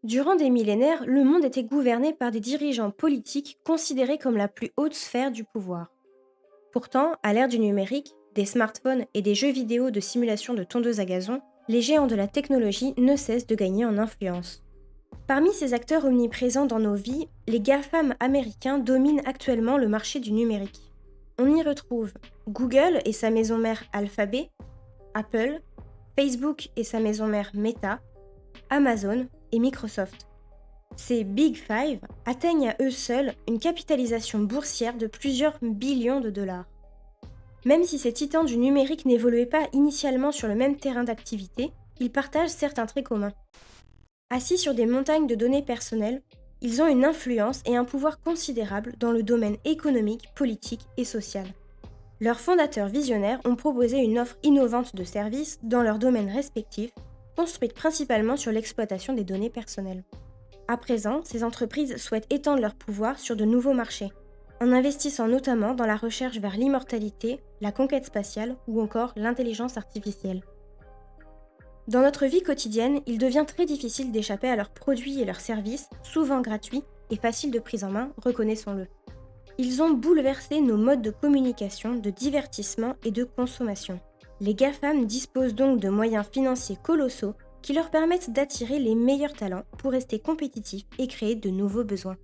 Durant des millénaires, le monde était gouverné par des dirigeants politiques considérés comme la plus haute sphère du pouvoir. Pourtant, à l'ère du numérique, des smartphones et des jeux vidéo de simulation de tondeuses à gazon, les géants de la technologie ne cessent de gagner en influence. Parmi ces acteurs omniprésents dans nos vies, les GAFAM américains dominent actuellement le marché du numérique. On y retrouve Google et sa maison mère Alphabet, Apple, Facebook et sa maison mère Meta, Amazon et Microsoft. Ces Big Five atteignent à eux seuls une capitalisation boursière de plusieurs billions de dollars. Même si ces titans du numérique n'évoluaient pas initialement sur le même terrain d'activité, ils partagent certains traits communs. Assis sur des montagnes de données personnelles, ils ont une influence et un pouvoir considérable dans le domaine économique, politique et social. Leurs fondateurs visionnaires ont proposé une offre innovante de services dans leurs domaines respectifs, construite principalement sur l'exploitation des données personnelles. À présent, ces entreprises souhaitent étendre leur pouvoir sur de nouveaux marchés, en investissant notamment dans la recherche vers l'immortalité, la conquête spatiale ou encore l'intelligence artificielle. Dans notre vie quotidienne, il devient très difficile d'échapper à leurs produits et leurs services, souvent gratuits et faciles de prise en main, reconnaissons-le. Ils ont bouleversé nos modes de communication, de divertissement et de consommation. Les GAFAM disposent donc de moyens financiers colossaux qui leur permettent d'attirer les meilleurs talents pour rester compétitifs et créer de nouveaux besoins.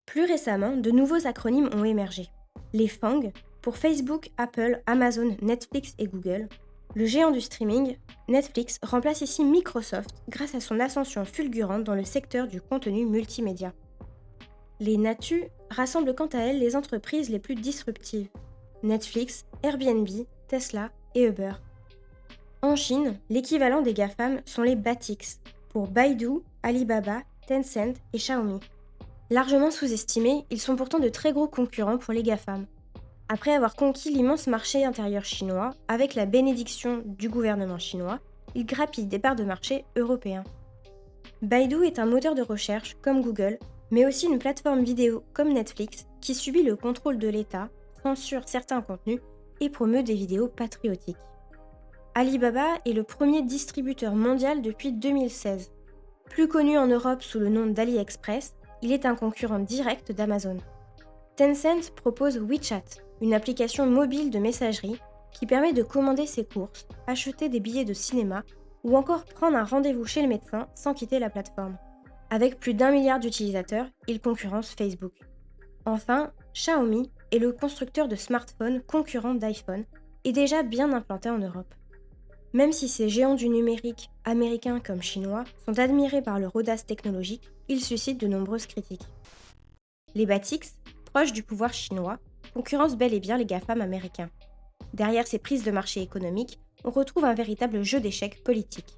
Plus récemment, de nouveaux acronymes ont émergé. Les FANG, pour Facebook, Apple, Amazon, Netflix et Google. Le géant du streaming, Netflix, remplace ici Microsoft grâce à son ascension fulgurante dans le secteur du contenu multimédia. Les NATU rassemblent quant à elles les entreprises les plus disruptives. Netflix, Airbnb, Tesla et Uber. En Chine, l'équivalent des GAFAM sont les BATIX, pour Baidu, Alibaba, Tencent et Xiaomi. Largement sous-estimés, ils sont pourtant de très gros concurrents pour les GAFAM. Après avoir conquis l'immense marché intérieur chinois, avec la bénédiction du gouvernement chinois, ils grappillent des parts de marché européens. Baidu est un moteur de recherche comme Google, mais aussi une plateforme vidéo comme Netflix qui subit le contrôle de l'État, censure certains contenus et promeut des vidéos patriotiques. Alibaba est le premier distributeur mondial depuis 2016. Plus connu en Europe sous le nom d'AliExpress, il est un concurrent direct d'Amazon. Tencent propose WeChat, une application mobile de messagerie qui permet de commander ses courses, acheter des billets de cinéma ou encore prendre un rendez-vous chez le médecin sans quitter la plateforme. Avec plus d'1 milliard d'utilisateurs, il concurrence Facebook. Enfin, Xiaomi est le constructeur de smartphones concurrent d'iPhone et déjà bien implanté en Europe. Même si ces géants du numérique, américains comme chinois, sont admirés par leur audace technologique, ils suscitent de nombreuses critiques. Les BATIX, proches du pouvoir chinois, concurrencent bel et bien les GAFAM américains. Derrière ces prises de marché économiques, on retrouve un véritable jeu d'échecs politique.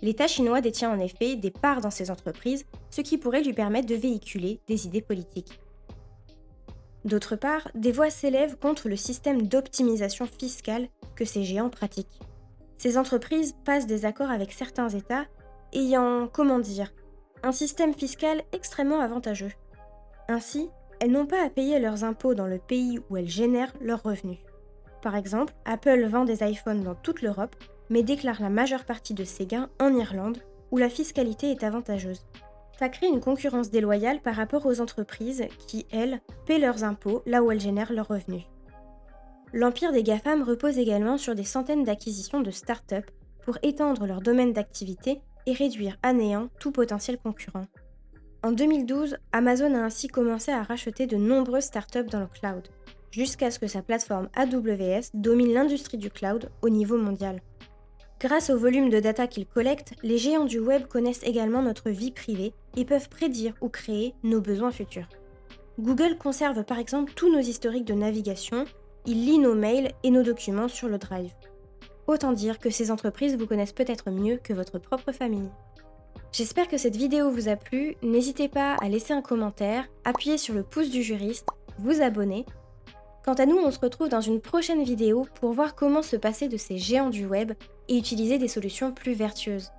L'État chinois détient en effet des parts dans ces entreprises, ce qui pourrait lui permettre de véhiculer des idées politiques. D'autre part, des voix s'élèvent contre le système d'optimisation fiscale que ces géants pratiquent. Ces entreprises passent des accords avec certains États ayant, un système fiscal extrêmement avantageux. Ainsi, elles n'ont pas à payer leurs impôts dans le pays où elles génèrent leurs revenus. Par exemple, Apple vend des iPhones dans toute l'Europe, mais déclare la majeure partie de ses gains en Irlande, où la fiscalité est avantageuse. Ça crée une concurrence déloyale par rapport aux entreprises qui, elles, paient leurs impôts là où elles génèrent leurs revenus. L'empire des GAFAM repose également sur des centaines d'acquisitions de start-up pour étendre leur domaine d'activité et réduire à néant tout potentiel concurrent. En 2012, Amazon a ainsi commencé à racheter de nombreuses start-up dans le cloud, jusqu'à ce que sa plateforme AWS domine l'industrie du cloud au niveau mondial. Grâce au volume de data qu'ils collectent, les géants du web connaissent également notre vie privée et peuvent prédire ou créer nos besoins futurs. Google conserve par exemple tous nos historiques de navigation, il lit nos mails et nos documents sur le Drive. Autant dire que ces entreprises vous connaissent peut-être mieux que votre propre famille. J'espère que cette vidéo vous a plu, n'hésitez pas à laisser un commentaire, appuyer sur le pouce du juriste, vous abonner. Quant à nous, on se retrouve dans une prochaine vidéo pour voir comment se passer de ces géants du web et utiliser des solutions plus vertueuses.